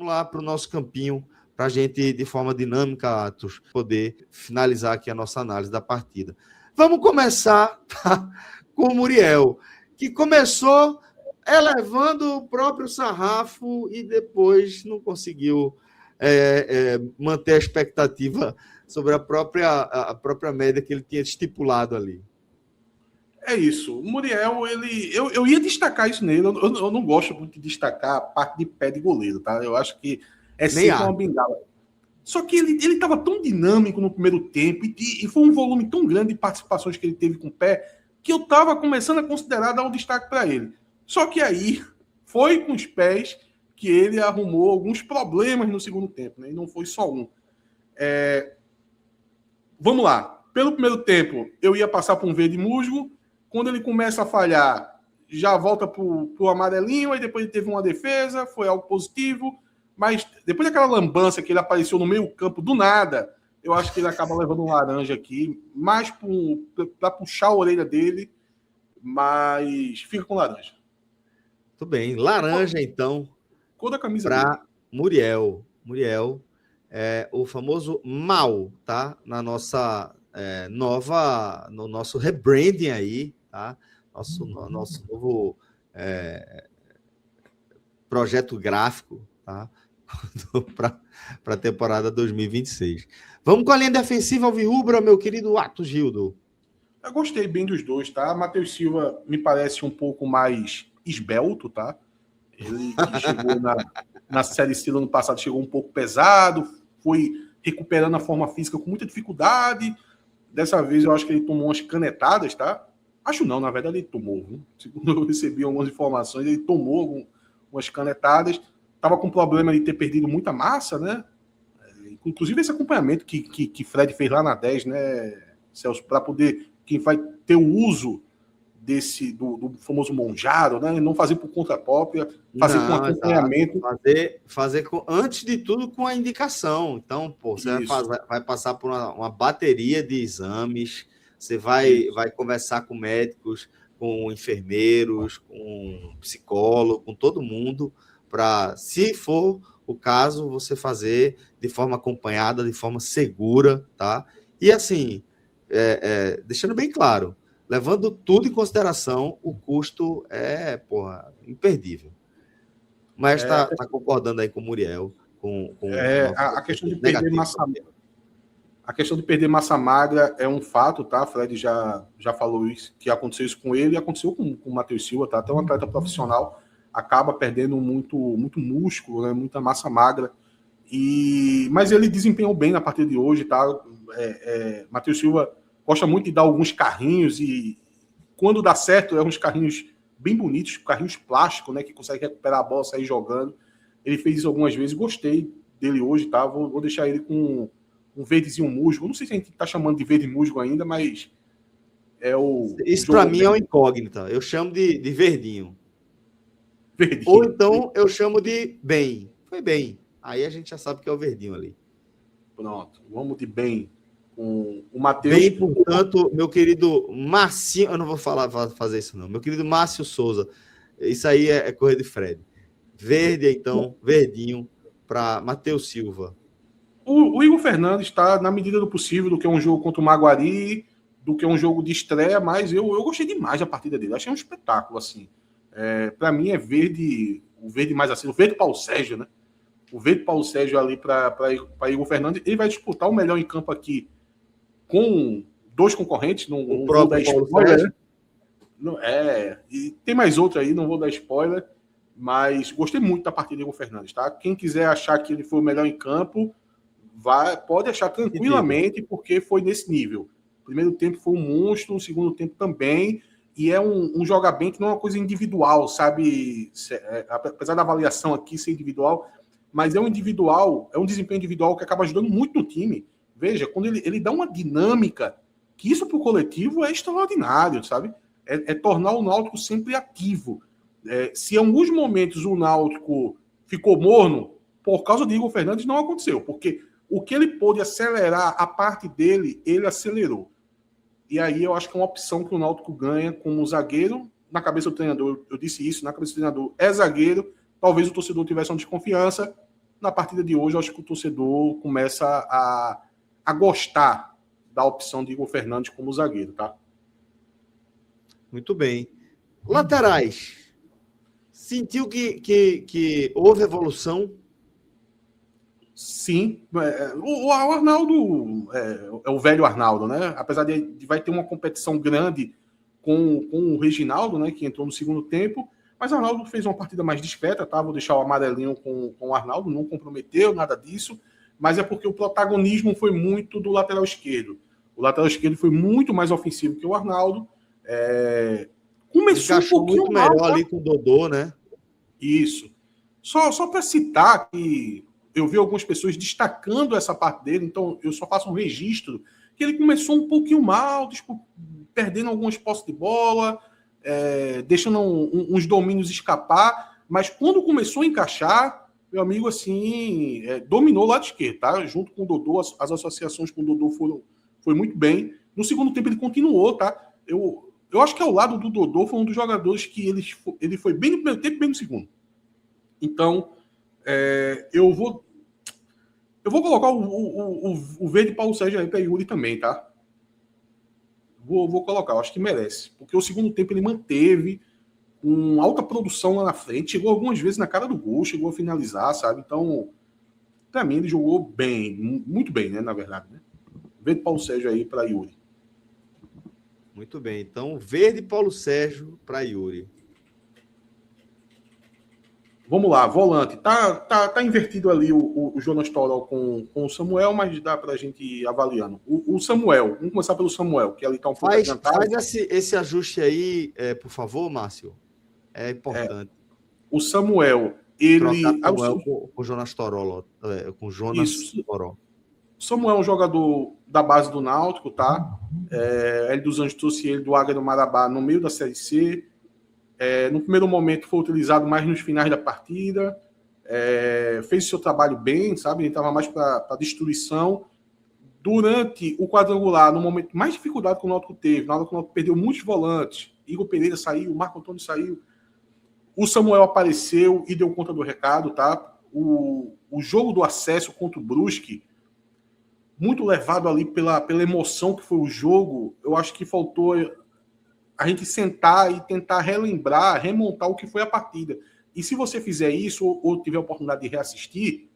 vamos lá para o nosso campinho, para a gente, de forma dinâmica, Atos, poder finalizar aqui a nossa análise da partida. Vamos começar, tá, com o Muriel, que começou elevando o próprio sarrafo e depois não conseguiu manter a expectativa sobre a própria média que ele tinha estipulado ali. É isso. O Muriel, eu ia destacar isso nele. Eu não gosto muito de destacar a parte de pé de goleiro, tá? Eu acho que é sempre uma bengala. Só que ele estava tão dinâmico no primeiro tempo e foi um volume tão grande de participações que ele teve com o pé que eu estava começando a considerar dar um destaque para ele. Só que aí foi com os pés que ele arrumou alguns problemas no segundo tempo, né? E não foi só um. Vamos lá. Pelo primeiro tempo, eu ia passar por um verde musgo. Quando ele começa a falhar, já volta para o amarelinho, aí depois ele teve uma defesa, foi algo positivo. Mas depois daquela lambança que ele apareceu no meio campo do nada, eu acho que ele acaba levando um laranja aqui, mais para puxar a orelha dele, mas fica com laranja. Tudo bem. Laranja, então, cor da camisa para Muriel. Muriel é o famoso mal, tá? Na nossa no nosso rebranding aí, tá? Nosso novo projeto gráfico, tá? Para a temporada 2026. Vamos com a linha defensiva alvirrubra, meu querido Atos Gildo. Eu gostei bem dos dois, tá? Matheus Silva me parece um pouco mais esbelto, tá? Ele que chegou na Série C do ano passado, chegou um pouco pesado, foi recuperando a forma física com muita dificuldade. Dessa vez eu acho que ele tomou umas canetadas, tá? Acho não, na verdade ele tomou, viu? Segundo eu recebi algumas informações, ele tomou umas canetadas. Estava com problema de ter perdido muita massa, né? Inclusive esse acompanhamento que Fred fez lá na 10, né, Celso, para poder, quem vai ter o uso do famoso monjaro, né? Não fazer por conta própria, fazer com acompanhamento. Fazer antes de tudo com a indicação. Então, você vai passar por uma bateria de exames, você vai conversar com médicos, com enfermeiros, com psicólogo, com todo mundo, para, se for o caso, você fazer de forma acompanhada, de forma segura, tá? E assim, deixando bem claro, levando tudo em consideração, o custo é, imperdível. Mas tá concordando aí com o Muriel, a questão de perder massa. A questão de perder massa magra é um fato, tá? Fred já falou isso, que aconteceu isso com ele e aconteceu com o Matheus Silva, tá? Até um atleta profissional acaba perdendo muito músculo, né? Muita massa magra. Mas ele desempenhou bem na partida de hoje, tá? Matheus Silva gosta muito de dar alguns carrinhos e quando dá certo, uns carrinhos bem bonitos, carrinhos plásticos, né? Que consegue recuperar a bola, sair jogando. Ele fez isso algumas vezes, gostei dele hoje, tá? Vou deixar ele com um verdezinho musgo. Não sei se a gente tá chamando de verde musgo ainda, mas isso para mim é uma incógnita. Eu chamo de verdinho. Ou então eu chamo de bem. Foi bem. Aí a gente já sabe que é o verdinho ali. Pronto. Vamos de bem. Com o Matheus. Bem, portanto, meu querido Marcinho. Eu não vou fazer isso, não. Meu querido Márcio Souza. Isso aí é correr de Fred. Verde, então, verdinho para Matheus Silva. O Igor Fernandes está, na medida do possível, do que é um jogo contra o Maguari, do que é um jogo de estreia, mas eu gostei demais da partida dele. Achei um espetáculo, assim. Para mim é verde, o verde mais assim, o verde Paulo Sérgio, né? O verde Paulo Sérgio ali para Igor Fernandes. Ele vai disputar o melhor em campo aqui com dois concorrentes. Não vou dar spoiler. E tem mais outro aí, não vou dar spoiler. Mas gostei muito da partida de Igor Fernandes, tá? Quem quiser achar que ele foi o melhor em campo, pode achar tranquilamente, porque foi nesse nível. O primeiro tempo foi um monstro, o segundo tempo também. E é um jogar bem que não é uma coisa individual, sabe? Apesar da avaliação aqui ser individual, mas é um desempenho individual que acaba ajudando muito no time. Veja, quando ele dá uma dinâmica, que isso para o coletivo é extraordinário, sabe? Tornar o Náutico sempre ativo. Se em alguns momentos o Náutico ficou morno, por causa de Igor Fernandes não aconteceu, porque o que ele pôde acelerar a parte dele, ele acelerou. E aí eu acho que é uma opção que o Náutico ganha como zagueiro. Na cabeça do treinador, eu disse isso, na cabeça do treinador é zagueiro. Talvez o torcedor tivesse uma desconfiança. na partida de hoje, eu acho que o torcedor começa a gostar da opção de Igor Fernandes como zagueiro, tá? Muito bem. Laterais. Sentiu que houve evolução? Sim. O Arnaldo é o velho Arnaldo, né? Apesar de vai ter uma competição grande com o Reginaldo, né? Que entrou no segundo tempo. Mas o Arnaldo fez uma partida mais discreta, tá? Vou deixar o amarelinho com o Arnaldo, não comprometeu nada disso. Mas é porque o protagonismo foi muito do lateral esquerdo. O lateral esquerdo foi muito mais ofensivo que o Arnaldo. Começou um pouquinho muito melhor ali com o Dodô, né? Isso. Só para citar que eu vi algumas pessoas destacando essa parte dele, então eu só faço um registro que ele começou um pouquinho mal, perdendo algumas posses de bola, deixando uns domínios escapar, mas quando começou a encaixar, meu amigo, assim, dominou o lado esquerdo, tá? Junto com o Dodô, as associações com o Dodô foi muito bem. No segundo tempo ele continuou, tá? Eu acho que ao lado do Dodô foi um dos jogadores que ele foi bem no primeiro tempo e bem no segundo. Então, eu vou colocar o verde Paulo Sérgio aí para Yuri também, tá? Vou colocar, eu acho que merece. Porque o segundo tempo ele manteve com alta produção lá na frente, chegou algumas vezes na cara do gol, chegou a finalizar, sabe? Então, para mim, ele jogou bem, muito bem, né? Na verdade, né? Verde Paulo Sérgio aí para Yuri. Muito bem, então verde Paulo Sérgio para Yuri. Vamos lá, volante. Tá invertido ali o Jonas Toró com o Samuel, mas dá pra gente ir avaliando. O Samuel, vamos começar pelo Samuel, que ali tá um pouco adiantado. Faz esse ajuste aí, por favor, Márcio. É importante. O Samuel, ele... Samuel com o Jonas Toró. Com o Jonas Toró. O Samuel é um jogador da base do Náutico, tá? Ele dos Anjos trouxe ele do Águia do Marabá no meio da Série C. No primeiro momento foi utilizado mais nos finais da partida, fez seu trabalho bem, sabe? Ele estava mais para destruição. Durante o quadrangular, no momento mais dificuldade que o Náutico teve, na hora que o Náutico perdeu muitos volantes, Igor Pereira saiu, Marco Antônio saiu, o Samuel apareceu e deu conta do recado, tá? O jogo do acesso contra o Brusque, muito levado ali pela emoção que foi o jogo, eu acho que faltou a gente sentar e tentar relembrar, remontar o que foi a partida. E se você fizer isso, ou tiver a oportunidade de reassistir,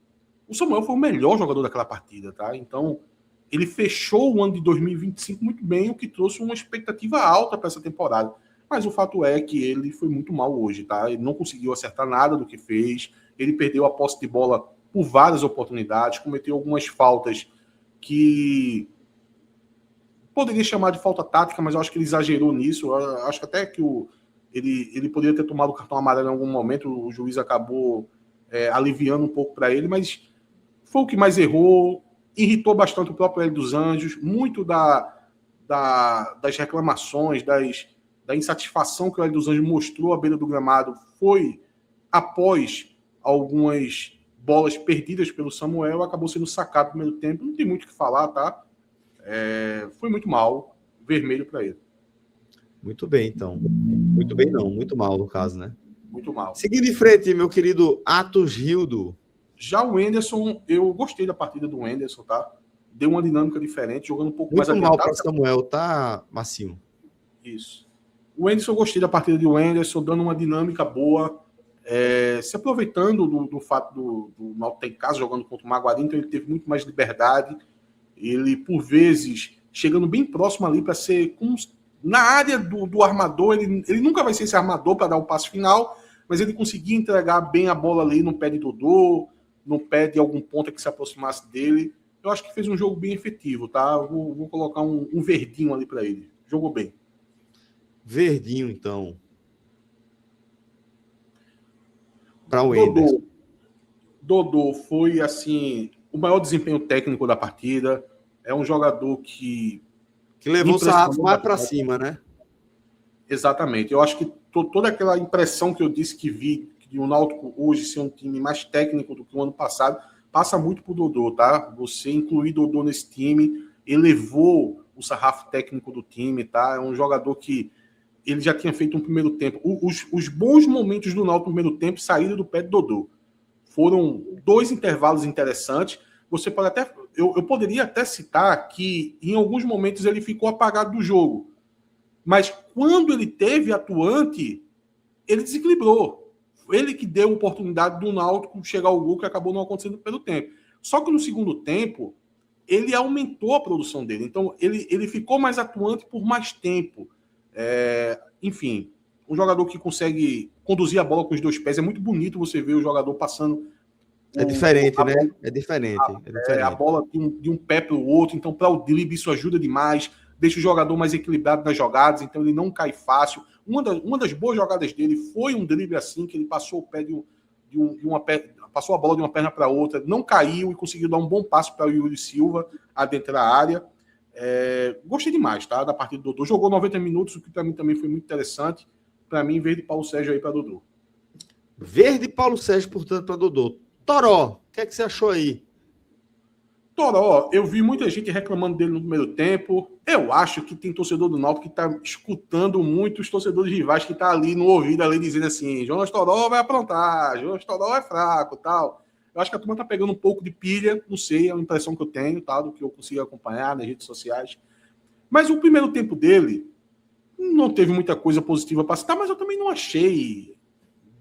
o Samuel foi o melhor jogador daquela partida, tá? Então, ele fechou o ano de 2025 muito bem, o que trouxe uma expectativa alta para essa temporada. Mas o fato é que ele foi muito mal hoje, tá? Ele não conseguiu acertar nada do que fez, ele perdeu a posse de bola por várias oportunidades, cometeu algumas faltas que... poderia chamar de falta tática, mas eu acho que ele exagerou nisso. Eu acho que até que ele poderia ter tomado o cartão amarelo em algum momento, o juiz acabou aliviando um pouco para ele, mas foi o que mais errou, irritou bastante o próprio Hélio dos Anjos, muito das reclamações, da insatisfação que o Hélio dos Anjos mostrou à beira do gramado foi após algumas bolas perdidas pelo Samuel, acabou sendo sacado no primeiro tempo. Não tem muito o que falar, tá? Foi muito mal, vermelho para ele. Muito bem, então. Muito bem, não. Muito mal, no caso, né? Muito mal. Seguindo em frente, meu querido Atos Rildo. Já o Enderson, eu gostei da partida do Enderson, tá? Deu uma dinâmica diferente, jogando um pouco muito mais mal para Samuel, tá, Massinho? Isso. O Enderson, eu gostei da partida do Enderson, dando uma dinâmica boa, se aproveitando do fato do Náutico ter em casa, jogando contra o Maguari, então ele teve muito mais liberdade. Ele, por vezes, chegando bem próximo ali para ser na área do armador, ele nunca vai ser esse armador para dar o passe final, mas ele conseguia entregar bem a bola ali no pé de Dodô, no pé de algum ponta que se aproximasse dele. Eu acho que fez um jogo bem efetivo, tá? Vou colocar um verdinho ali para ele. Jogou bem. Verdinho, então. Para o Enderson. Dodô foi, assim, o maior desempenho técnico da partida. É um jogador que levou o sarrafo mais para cima, né? Exatamente. Eu acho que toda aquela impressão que eu disse que vi de o Náutico hoje ser um time mais técnico do que o ano passado, passa muito por Dodô, tá? Você incluir Dodô nesse time, elevou o sarrafo técnico do time, tá? É um jogador que ele já tinha feito um primeiro tempo. Os bons momentos do Náutico no primeiro tempo saíram do pé de Dodô. foram 2 intervalos interessantes. Você pode até, eu poderia até citar que em alguns momentos ele ficou apagado do jogo, mas quando ele teve atuante, ele desequilibrou. Ele que deu a oportunidade do Náutico chegar ao gol, que acabou não acontecendo pelo tempo. Só que no segundo tempo, ele aumentou a produção dele. Então, ele ficou mais atuante por mais tempo. Enfim, um jogador que consegue conduzir a bola com os 2 pés. É muito bonito você ver o jogador passando... É diferente, né? É diferente. A bola de um pé para o outro. Então, para o drible, isso ajuda demais. Deixa o jogador mais equilibrado nas jogadas. Então, ele não cai fácil. Uma das boas jogadas dele foi um drible assim, que ele passou o pé passou a bola de uma perna para outra, não caiu e conseguiu dar um bom passo para o Yuri Silva adentrar a área. Gostei demais, tá? Da partida do Dodô. Jogou 90 minutos, o que para mim também foi muito interessante. Para mim, verde Paulo Sérgio aí para Dodô. Verde Paulo Sérgio, portanto, para Dodô. Toró, o que é que você achou aí? Toró, eu vi muita gente reclamando dele no primeiro tempo. Eu acho que tem torcedor do Náutico que está escutando muito os torcedores rivais que tá ali no ouvido, ali dizendo assim, Jonas Toró vai aprontar, Jonas Toró é fraco, tal. Eu acho que a turma tá pegando um pouco de pilha, não sei, é a impressão que eu tenho, tá, do que eu consigo acompanhar nas redes sociais. Mas o primeiro tempo dele não teve muita coisa positiva para citar, mas eu também não achei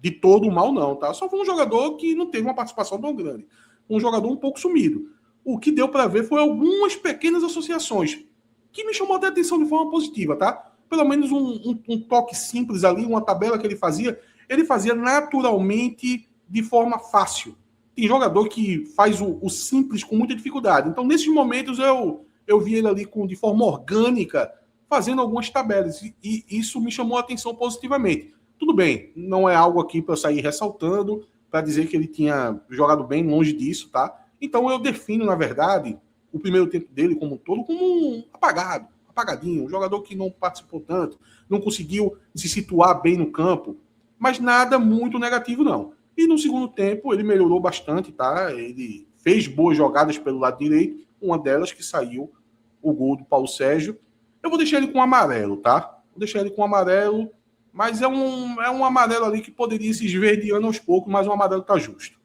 de todo mal, não, tá? Só foi um jogador que não teve uma participação tão grande. Um jogador um pouco sumido. O que deu para ver foi algumas pequenas associações que me chamou a atenção de forma positiva, tá? Pelo menos um toque simples ali, uma tabela que ele fazia naturalmente de forma fácil. Tem jogador que faz o simples com muita dificuldade. Então, nesses momentos, eu vi ele ali de forma orgânica, fazendo algumas tabelas, e isso me chamou a atenção positivamente. Tudo bem, não é algo aqui para eu sair ressaltando, para dizer que ele tinha jogado bem, longe disso, tá? Então eu defino, na verdade, o primeiro tempo dele como um todo como um apagadinho, um jogador que não participou tanto, não conseguiu se situar bem no campo, mas nada muito negativo, não. E no segundo tempo ele melhorou bastante, tá? Ele fez boas jogadas pelo lado direito, uma delas que saiu o gol do Paulo Sérgio. Eu vou deixar ele com amarelo, tá? Vou deixar ele com amarelo, mas é um amarelo ali que poderia se esverdeando aos poucos, mas o amarelo tá justo.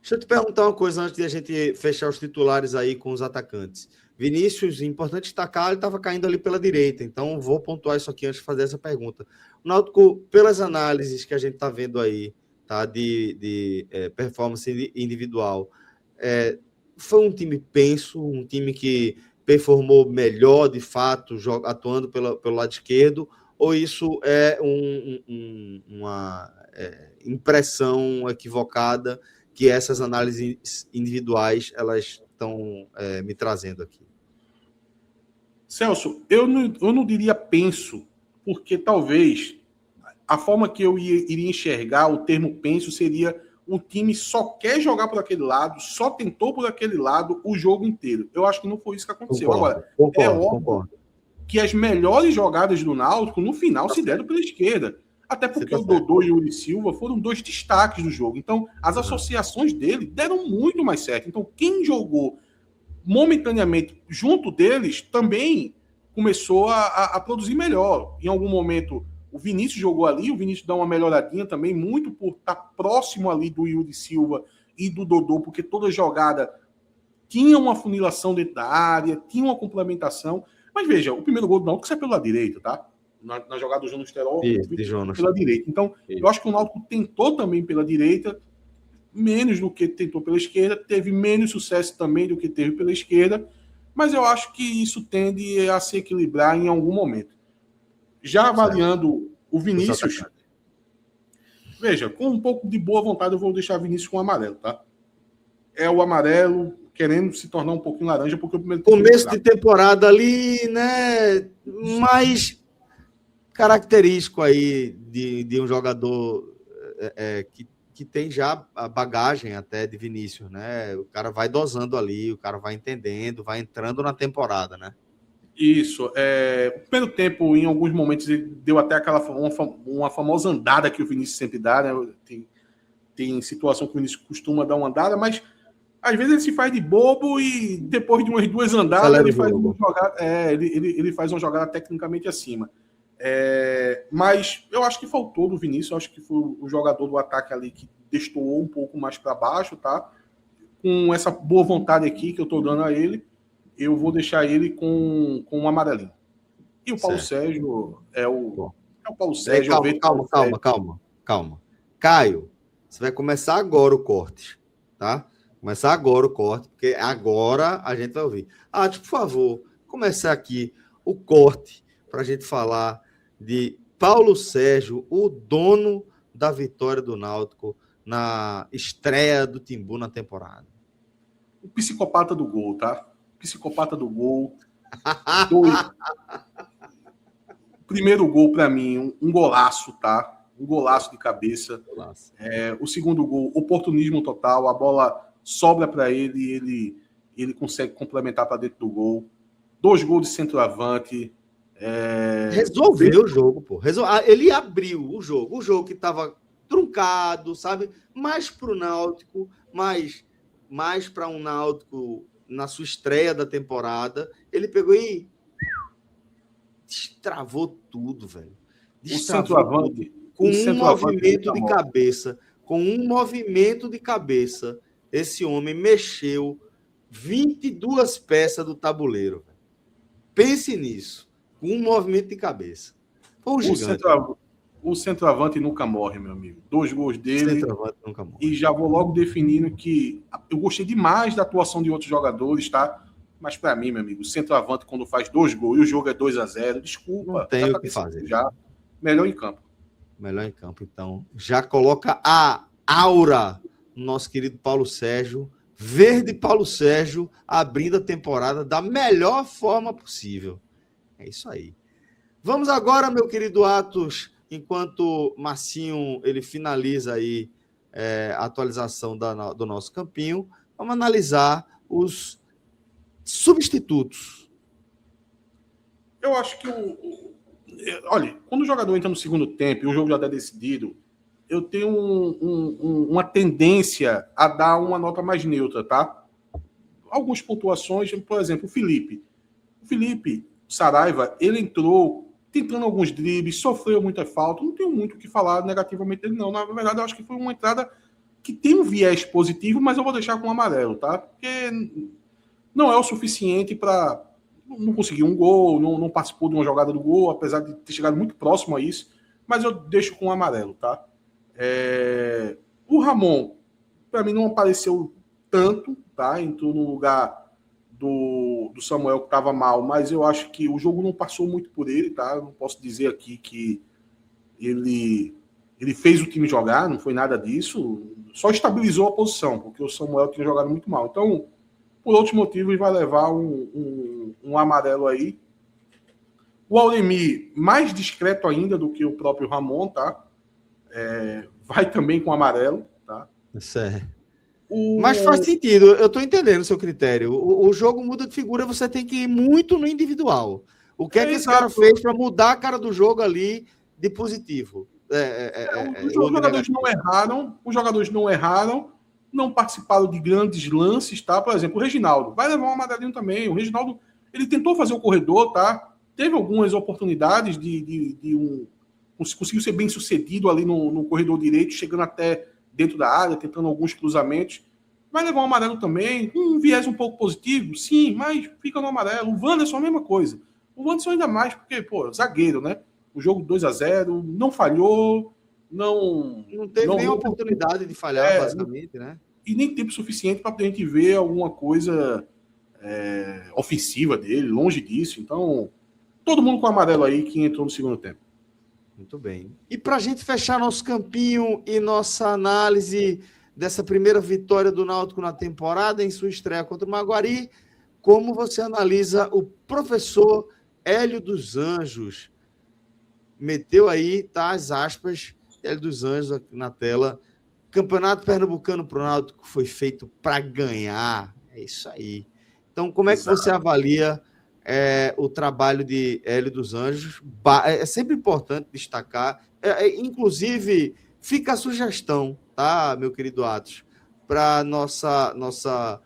Deixa eu te perguntar uma coisa antes de a gente fechar os titulares aí com os atacantes. Vinícius, importante destacar, ele estava caindo ali pela direita, então vou pontuar isso aqui antes de fazer essa pergunta. O Náutico, pelas análises que a gente está vendo aí, tá, de performance individual, foi um time penso, um time que performou melhor, de fato, atuando pelo lado esquerdo, ou isso é uma impressão equivocada que essas análises individuais elas estão me trazendo aqui? Celso, eu não diria penso, porque talvez a forma que eu iria enxergar o termo penso seria o time só quer jogar por aquele lado, só tentou por aquele lado o jogo inteiro. Eu acho que não foi isso que aconteceu. Agora, é óbvio que as melhores jogadas do Náutico, no final, se deram pela esquerda. Até porque o Dodô e o Yuri Silva foram 2 destaques do jogo. Então, as associações dele deram muito mais certo. Então, quem jogou momentaneamente junto deles também começou a produzir melhor. Em algum momento, o Vinícius jogou ali, o Vinícius dá uma melhoradinha também, muito por estar próximo ali do Yuri Silva e do Dodô, porque toda jogada tinha uma funilação dentro da área, tinha uma complementação. Mas veja, o primeiro gol do Náutico saiu pelo lado direito, tá? Na jogada do Jonas Terol, pela direita. Então, eu acho que o Náutico tentou também pela direita, menos do que tentou pela esquerda, teve menos sucesso também do que teve pela esquerda, mas eu acho que isso tende a se equilibrar em algum momento. Já avaliando o Vinícius, veja, com um pouco de boa vontade eu vou deixar o Vinícius com o amarelo, tá? É o amarelo querendo se tornar um pouquinho laranja, porque o primeiro começo de temporada ali, né, mais característico aí de um jogador que tem já a bagagem até de Vinícius, né? O cara vai dosando ali, o cara vai entendendo, vai entrando na temporada, né? Isso. O primeiro tempo, em alguns momentos, ele deu até uma famosa andada que o Vinícius sempre dá, né? Tem situação que o Vinícius costuma dar uma andada, mas às vezes ele se faz de bobo e depois de umas 2 andadas ele faz uma jogada tecnicamente acima. Mas eu acho que faltou do Vinícius, eu acho que foi o jogador do ataque ali que destoou um pouco mais para baixo, tá? Com essa boa vontade aqui que eu estou dando a ele, eu vou deixar ele com um amarelinho. E o Paulo Sérgio é o Paulo Sérgio. Calma. Caio, você vai começar agora o corte, tá? Começar agora o corte, porque agora a gente vai ouvir. Por favor, começar aqui o corte para a gente falar de Paulo Sérgio, o dono da vitória do Náutico na estreia do Timbu na temporada. O psicopata do gol, tá? Psicopata do gol. Primeiro gol para mim, um golaço, tá? Um golaço de cabeça. O segundo gol, oportunismo total, a bola sobra para ele, ele consegue complementar para dentro do gol. 2 gols de centroavante. Resolveu o jogo, pô. Ele abriu o jogo que estava truncado, sabe? Mais para o Náutico, mais para um Náutico na sua estreia da temporada. Ele pegou e destravou tudo, velho. Destravou tudo. Com um movimento de cabeça. Com um movimento de cabeça, esse homem mexeu 22 peças do tabuleiro. Véio. Pense nisso. Com um movimento de cabeça. Foi um gigante. O centroavante nunca morre, meu amigo. 2 gols dele. O centroavante nunca morre. E já vou logo definindo que eu gostei demais da atuação de outros jogadores, tá? Mas para mim, meu amigo, o centroavante, quando faz 2 gols e o jogo é 2-0, desculpa. Não tem o que fazer. Já. Melhor em campo. Melhor em campo, então. Já coloca a aura no nosso querido Paulo Sérgio. Verde Paulo Sérgio, abrindo a temporada da melhor forma possível. É isso aí. Vamos agora, meu querido Atos, enquanto Marcinho ele finaliza aí a atualização do nosso campinho, vamos analisar os substitutos. Eu acho que olha, quando o jogador entra no segundo tempo e o jogo já está decidido, eu tenho uma tendência a dar uma nota mais neutra, tá? Algumas pontuações, por exemplo, o Felipe Saraiva, ele entrou tentando alguns dribles, sofreu muita falta, não tenho muito o que falar negativamente dele, não. Na verdade, eu acho que foi uma entrada que tem um viés positivo, mas eu vou deixar com amarelo, tá? Porque não é o suficiente para... Não conseguiu um gol, não participou de uma jogada do gol, apesar de ter chegado muito próximo a isso, mas eu deixo com amarelo, tá? O Ramon, para mim, não apareceu tanto, tá? Entrou no lugar do Samuel, que estava mal, mas eu acho que o jogo não passou muito por ele, tá? Eu não posso dizer aqui que ele fez o time jogar, não foi nada disso, só estabilizou a posição, porque o Samuel tinha jogado muito mal. Então, por outros motivos, vai levar um amarelo aí. O Auremir, mais discreto ainda do que o próprio Ramon, tá? Vai também com amarelo, tá? Certo. Mas faz sentido, eu estou entendendo o seu critério. O jogo muda de figura, você tem que ir muito no individual. O que é que esse cara fez para mudar a cara do jogo ali de positivo? Os jogadores não erraram, não participaram de grandes lances, tá? Por exemplo, o Reginaldo vai levar um amarelinho também. O Reginaldo, ele tentou fazer o corredor, tá? Teve algumas oportunidades conseguiu ser bem sucedido ali no corredor direito, chegando até dentro da área, tentando alguns cruzamentos. Vai levar um amarelo também, um viés um pouco positivo, sim, mas fica no amarelo. O Wanderson é a mesma coisa. O Wanderson ainda mais, porque, zagueiro, né? O jogo 2-0, não falhou, não teve nem oportunidade de falhar, basicamente, né? E nem tempo suficiente para a gente ver alguma coisa ofensiva dele, longe disso. Então, todo mundo com amarelo aí que entrou no segundo tempo. Muito bem. E para a gente fechar nosso campinho e nossa análise dessa primeira vitória do Náutico na temporada, em sua estreia contra o Maguari, como você analisa o professor Hélio dos Anjos? Meteu aí, tá, as aspas, Hélio dos Anjos aqui na tela. Campeonato Pernambucano pro Náutico foi feito para ganhar. É isso aí. Então, como é que você avalia o trabalho de Hélio dos Anjos? É sempre importante destacar. Inclusive, fica a sugestão, tá, meu querido Atos, para nossa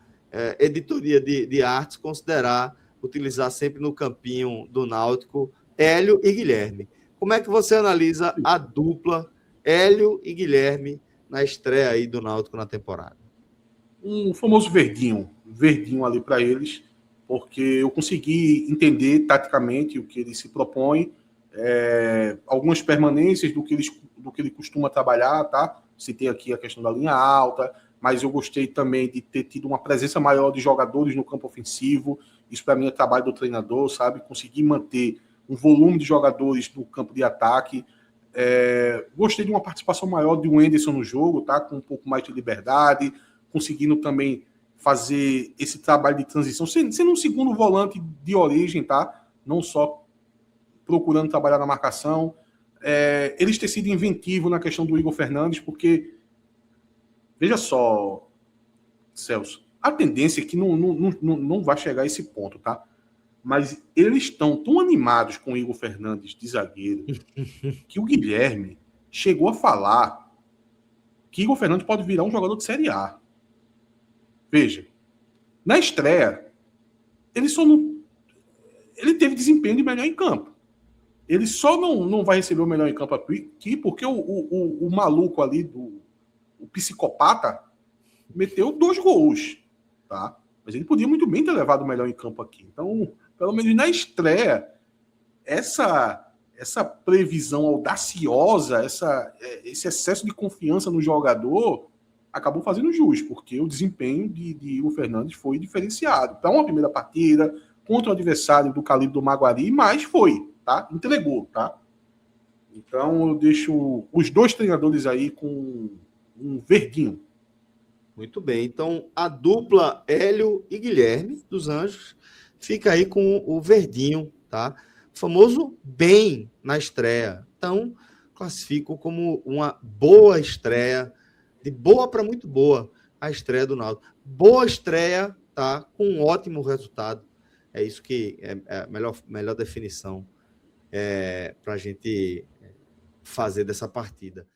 editoria de artes considerar utilizar sempre no campinho do Náutico Hélio e Guilherme. Como é que você analisa a dupla Hélio e Guilherme na estreia aí do Náutico na temporada? Um famoso verdinho ali para eles, porque eu consegui entender taticamente o que ele se propõe, algumas permanências do que ele costuma trabalhar, tá? Citei aqui a questão da linha alta, mas eu gostei também de ter tido uma presença maior de jogadores no campo ofensivo. Isso para mim é trabalho do treinador, sabe? Conseguir manter um volume de jogadores no campo de ataque. Gostei de uma participação maior de Wenderson no jogo, tá? Com um pouco mais de liberdade, conseguindo também fazer esse trabalho de transição, sendo um segundo volante de origem, tá? Não só procurando trabalhar na marcação. Eles ter sido inventivo na questão do Igor Fernandes, porque, veja só, Celso, a tendência é que não vai chegar a esse ponto, tá? Mas eles estão tão animados com o Igor Fernandes de zagueiro que o Guilherme chegou a falar que Igor Fernandes pode virar um jogador de Série A. Veja, na estreia, ele teve desempenho de melhor em campo. Ele só não vai receber o melhor em campo aqui porque o maluco ali, o psicopata, meteu 2 gols, tá? Mas ele podia muito bem ter levado o melhor em campo aqui. Então, pelo menos na estreia, essa previsão audaciosa, esse excesso de confiança no jogador acabou fazendo jus, porque o desempenho de Igor Fernandes foi diferenciado. Para uma primeira partida, contra um adversário do calibre do Maguari, mas foi, tá? Entregou, tá? Então eu deixo os 2 treinadores aí com um verdinho. Muito bem. Então, a dupla Hélio e Guilherme dos Anjos fica aí com o verdinho, tá? O famoso bem na estreia. Então, classifico como uma boa estreia, de boa para muito boa, a estreia do Náutico. Boa estreia, tá? Com um ótimo resultado. É isso que é a melhor definição para a gente fazer dessa partida.